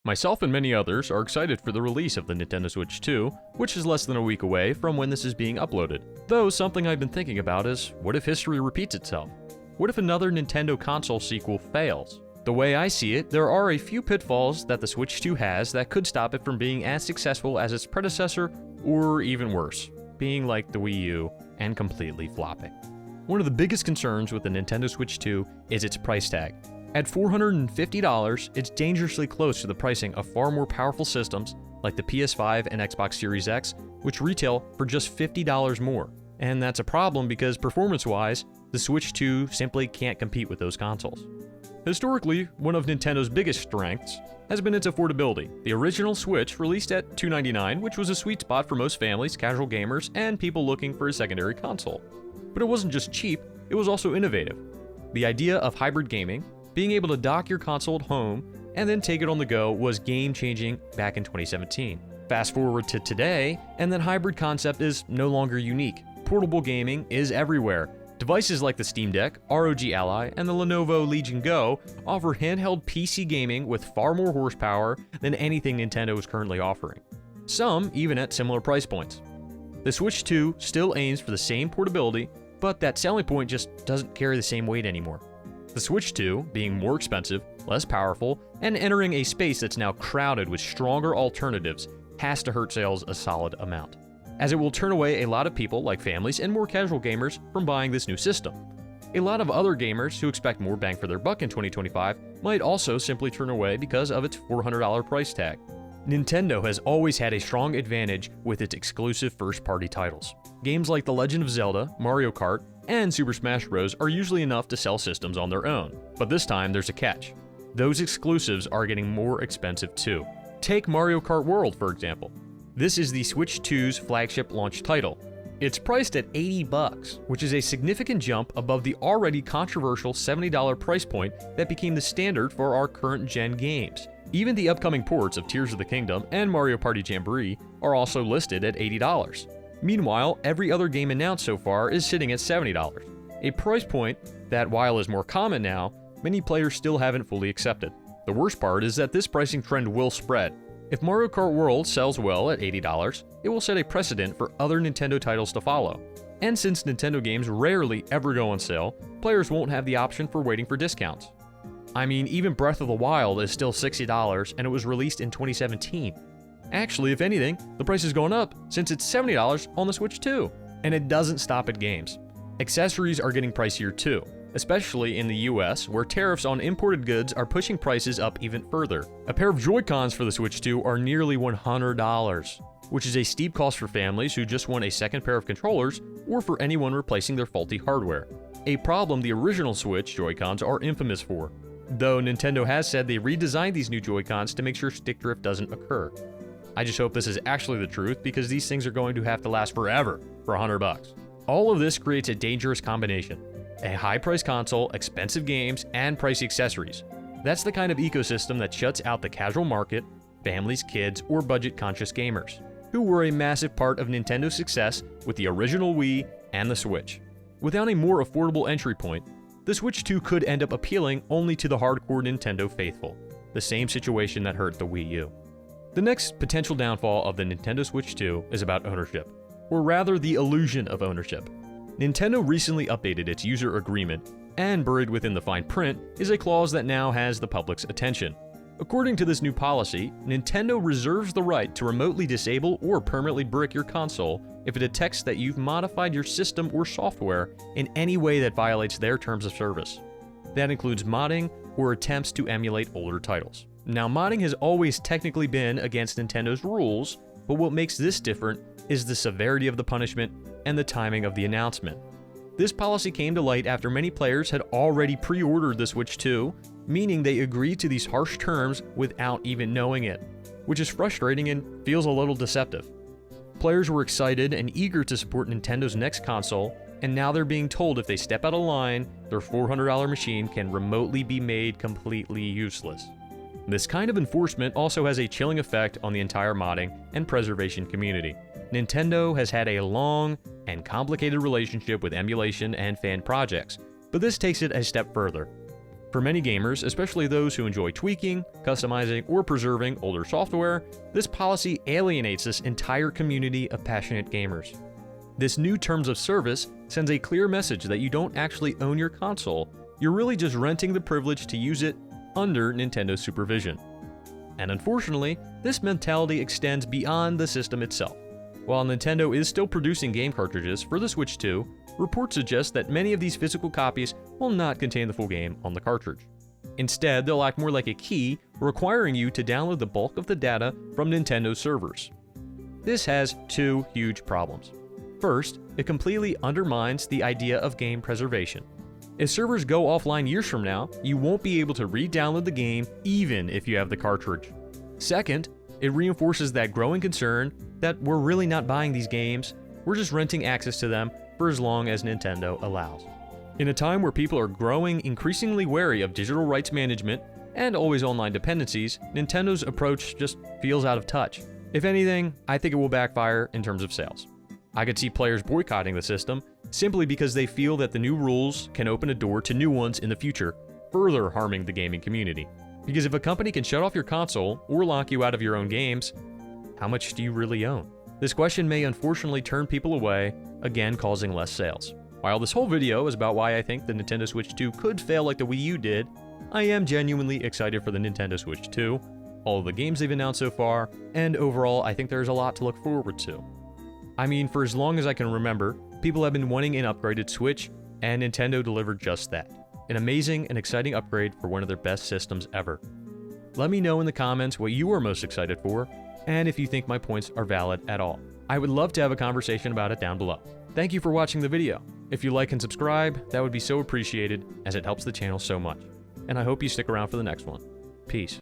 Myself and many others are excited for the release of the Nintendo Switch 2, which is less than a week away from when this is being uploaded. Though something I've been thinking about is, what if history repeats itself? What if another Nintendo console sequel fails? The way I see it, there are a few pitfalls that the Switch 2 has that could stop it from being as successful as its predecessor, or even worse, being like the Wii U and completely flopping. One of the biggest concerns with the Nintendo Switch 2 is its price tag. At $450, it's dangerously close to the pricing of far more powerful systems like the PS5 and Xbox Series X, which retail for just $50 more. And that's a problem because performance-wise, the Switch 2 simply can't compete with those consoles. Historically, one of Nintendo's biggest strengths has been its affordability. The original Switch released at $299, which was a sweet spot for most families, casual gamers, and people looking for a secondary console. But it wasn't just cheap, it was also innovative. The idea of hybrid gaming, being able to dock your console at home and then take it on the go, was game-changing back in 2017. Fast forward to today, and that hybrid concept is no longer unique. Portable gaming is everywhere. Devices like the Steam Deck, ROG Ally, and the Lenovo Legion Go offer handheld PC gaming with far more horsepower than anything Nintendo is currently offering. Some even at similar price points. The Switch 2 still aims for the same portability, but that selling point just doesn't carry the same weight anymore. The Switch 2, being more expensive, less powerful, and entering a space that's now crowded with stronger alternatives, has to hurt sales a solid amount, as it will turn away a lot of people, like families and more casual gamers, from buying this new system. A lot of other gamers who expect more bang for their buck in 2025 might also simply turn away because of its $400 price tag. Nintendo has always had a strong advantage with its exclusive first-party titles. Games like The Legend of Zelda, Mario Kart, and Super Smash Bros. Are usually enough to sell systems on their own. But this time, there's a catch. Those exclusives are getting more expensive too. Take Mario Kart World, for example. This is the Switch 2's flagship launch title. It's priced at $80, which is a significant jump above the already controversial $70 price point that became the standard for our current gen games. Even the upcoming ports of Tears of the Kingdom and Mario Party Jamboree are also listed at $80. Meanwhile, every other game announced so far is sitting at $70, a price point that, while is more common now, many players still haven't fully accepted. The worst part is that this pricing trend will spread. If Mario Kart World sells well at $80, it will set a precedent for other Nintendo titles to follow. And since Nintendo games rarely ever go on sale, players won't have the option for waiting for discounts. I mean, even Breath of the Wild is still $60 and it was released in 2017. Actually, if anything, the price has gone up since it's $70 on the Switch 2. And it doesn't stop at games. Accessories are getting pricier too, especially in the US, where tariffs on imported goods are pushing prices up even further. A pair of Joy-Cons for the Switch 2 are nearly $100, which is a steep cost for families who just want a second pair of controllers or for anyone replacing their faulty hardware. A problem the original Switch Joy-Cons are infamous for, though Nintendo has said they redesigned these new Joy-Cons to make sure stick drift doesn't occur. I just hope this is actually the truth, because these things are going to have to last forever for $100. All of this creates a dangerous combination. A high-priced console, expensive games, and pricey accessories. That's the kind of ecosystem that shuts out the casual market, families, kids, or budget-conscious gamers, who were a massive part of Nintendo's success with the original Wii and the Switch. Without a more affordable entry point, the Switch 2 could end up appealing only to the hardcore Nintendo faithful, the same situation that hurt the Wii U. The next potential downfall of the Nintendo Switch 2 is about ownership, or rather the illusion of ownership. Nintendo recently updated its user agreement, and buried within the fine print is a clause that now has the public's attention. According to this new policy, Nintendo reserves the right to remotely disable or permanently brick your console if it detects that you've modified your system or software in any way that violates their terms of service. That includes modding or attempts to emulate older titles. Now, modding has always technically been against Nintendo's rules, but what makes this different is the severity of the punishment and the timing of the announcement. This policy came to light after many players had already pre-ordered the Switch 2, meaning they agreed to these harsh terms without even knowing it, which is frustrating and feels a little deceptive. Players were excited and eager to support Nintendo's next console, and now they're being told if they step out of line, their $400 machine can remotely be made completely useless. This kind of enforcement also has a chilling effect on the entire modding and preservation community. Nintendo has had a long and complicated relationship with emulation and fan projects, but this takes it a step further. For many gamers, especially those who enjoy tweaking, customizing, or preserving older software, this policy alienates this entire community of passionate gamers. This new terms of service sends a clear message that you don't actually own your console, you're really just renting the privilege to use it under Nintendo's supervision. And unfortunately, this mentality extends beyond the system itself. While Nintendo is still producing game cartridges for the Switch 2, reports suggest that many of these physical copies will not contain the full game on the cartridge. Instead, they'll act more like a key, requiring you to download the bulk of the data from Nintendo's servers. This has two huge problems. First, it completely undermines the idea of game preservation. If servers go offline years from now, you won't be able to re-download the game even if you have the cartridge. Second, it reinforces that growing concern that we're really not buying these games, we're just renting access to them for as long as Nintendo allows. In a time where people are growing increasingly wary of digital rights management and always online dependencies, Nintendo's approach just feels out of touch. If anything, I think it will backfire in terms of sales. I could see players boycotting the system simply because they feel that the new rules can open a door to new ones in the future, further harming the gaming community. Because if a company can shut off your console or lock you out of your own games, how much do you really own? This question may unfortunately turn people away, again causing less sales. While this whole video is about why I think the Nintendo Switch 2 could fail like the Wii U did, I am genuinely excited for the Nintendo Switch 2, all of the games they've announced so far, and overall I think there's a lot to look forward to. I mean, for as long as I can remember, people have been wanting an upgraded Switch, and Nintendo delivered just that. An amazing and exciting upgrade for one of their best systems ever. Let me know in the comments what you are most excited for, and if you think my points are valid at all. I would love to have a conversation about it down below. Thank you for watching the video. If you like and subscribe, that would be so appreciated, as it helps the channel so much. And I hope you stick around for the next one. Peace.